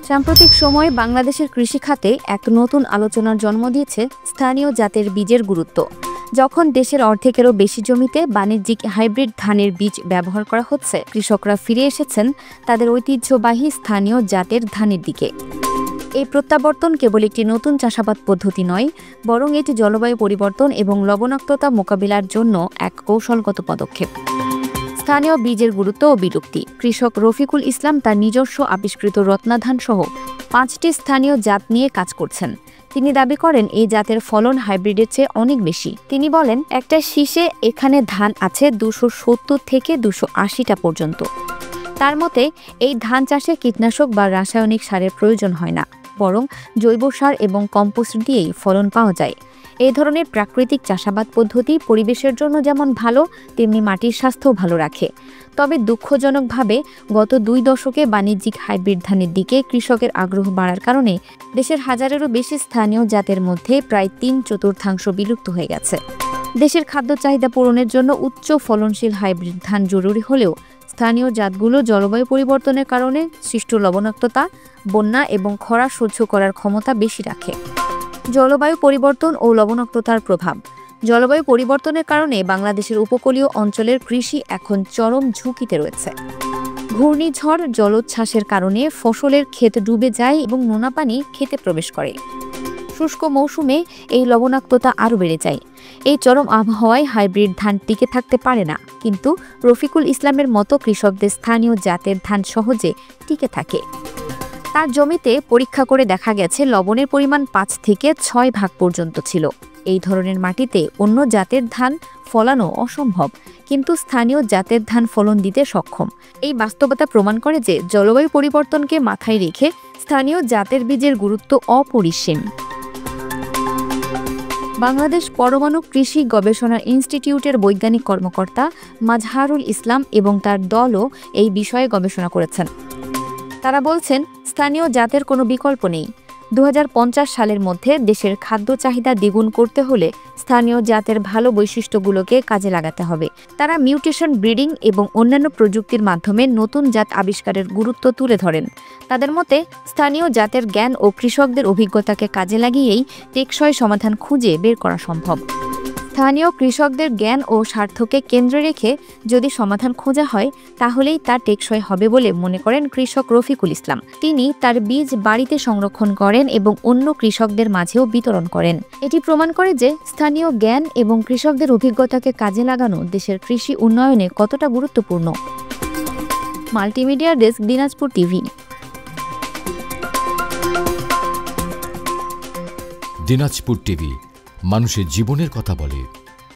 সাম্প্রতিক সময়ে বাংলাদেশের কৃষি খাতে এক নতুন আলোচনার জন্ম দিয়েছে স্থানীয় জাতের বীজের গুরুত্ব। যখন দেশের অর্ধেকেরও বেশি জমিতে বাণিজ্যিক হাইব্রিড ধানের বীজ ব্যবহার করা হচ্ছে, কৃষকরা ফিরে এসেছেন তাদের ঐতিহ্যবাহী স্থানীয় জাতের ধানের দিকে। এই প্রত্যাবর্তন কেবল একটি নতুন চাষাবাদ পদ্ধতি নয়, বরং এটি জলবায়ু পরিবর্তন এবং লবণাক্ততা মোকাবিলার জন্য এক কৌশলগত পদক্ষেপ। স্থানীয় বীজের গুরুত্ব ও বিলুপ্তি। কৃষক রফিকুল ইসলাম তার নিজস্ব আবিষ্কৃত রত্নাধান সহ 5টি স্থানীয় জাত নিয়ে কাজ করছেন। তিনি দাবি করেন এই জাতের ফলন হাইব্রিডের চেয়ে অনেক বেশি। তিনি বলেন, একটা শীষে এখানে ধান আছে 270 থেকে 280টা পর্যন্ত। তার মতে এই ধান চাষে কীটনাশক বা রাসায়নিক সারের প্রয়োজন হয় না, বরং জৈব সার এবং কম্পোস্ট দিয়েই ফলন পাওয়া যায়। এই ধরনের প্রাকৃতিক চাষাবাদ পদ্ধতি পরিবেশের জন্য যেমন ভালো, তেমনি মাটির স্বাস্থ্যও ভালো রাখে। তবে দুঃখজনকভাবে গত 2 দশকে বাণিজ্যিক হাইব্রিড ধানের দিকে কৃষকের আগ্রহ বাড়ার কারণে দেশের হাজারেরও বেশি স্থানীয় জাতের মধ্যে প্রায় 3/4 বিলুপ্ত হয়ে গেছে। দেশের খাদ্য চাহিদা পূরণের জন্য উচ্চ ফলনশীল হাইব্রিড ধান জরুরি হলেও স্থানীয় জাতগুলো জলবায়ু পরিবর্তনের কারণে সৃষ্ট লবণাক্ততা, বন্যা এবং খরা সহ্য করার ক্ষমতা বেশি রাখে। জলবায়ু পরিবর্তন ও লবণাক্ততার প্রভাব। জলবায়ু পরিবর্তনের কারণে বাংলাদেশের উপকূলীয় অঞ্চলের কৃষি এখন চরম ঝুঁকিতে রয়েছে। ঘূর্ণিঝড়, জলোচ্ছ্বাসের কারণে ফসলের ক্ষেত ডুবে যায় এবং নোনা পানি খেতে প্রবেশ করে। শুষ্ক মৌসুমে এই লবণাক্ততা আরও বেড়ে যায়। এই চরম আবহাওয়ায় হাইব্রিড ধান টিকে থাকতে পারে না, কিন্তু রফিকুল ইসলামের মতো কৃষকদের স্থানীয় জাতের ধান সহজে টিকে থাকে। তার জমিতে পরীক্ষা করে দেখা গেছে লবণের পরিমাণ 5 থেকে 6 ভাগ পর্যন্ত ছিল। এই ধরনের মাটিতে অন্য জাতের ধান ফলানো অসম্ভব, কিন্তু স্থানীয় জাতের ধান ফলন দিতে সক্ষম। এই বাস্তবতা প্রমাণ করে যে জলবায়ু পরিবর্তনকে মাথায় রেখে স্থানীয় জাতের বীজের গুরুত্ব অপরিসীম। বাংলাদেশ পরমাণু কৃষি গবেষণা ইনস্টিটিউটের বৈজ্ঞানিক কর্মকর্তা মাজহারুল ইসলাম এবং তার দলও এই বিষয়ে গবেষণা করেছেন। তারা বলছেন, স্থানীয় জাতের কোনো বিকল্প নেই। 2050 সালের মধ্যে দেশের খাদ্য চাহিদা দ্বিগুণ করতে হলে স্থানীয় জাতের ভালো বৈশিষ্ট্যগুলোকে কাজে লাগাতে হবে। তারা মিউটেশন, ব্রিডিং এবং অন্যান্য প্রযুক্তির মাধ্যমে নতুন জাত আবিষ্কারের গুরুত্ব তুলে ধরেন। তাদের মতে, স্থানীয় জাতের জ্ঞান ও কৃষকদের অভিজ্ঞতাকে কাজে লাগিয়েই টেকসই সমাধান খুঁজে বের করা সম্ভব। স্থানীয় কৃষকদের জ্ঞান ও স্বার্থকে কেন্দ্রে রেখে যদি সমাধান খোঁজা হয়, তাহলেই তা টেকসই হবে বলে মনে করেন কৃষক রফিকুল ইসলাম। তিনি তার বীজ বাড়িতে সংরক্ষণ করেন এবং অন্য কৃষকদের মাঝেও বিতরণ করেন। এটি প্রমাণ করে যে স্থানীয় জ্ঞান এবং কৃষকদের অভিজ্ঞতাকে কাজে লাগানো দেশের কৃষি উন্নয়নে কতটা গুরুত্বপূর্ণ। Multimedia desk, Dinajpur TV. Dinajpur TV মানুষের জীবনের কথা বলে।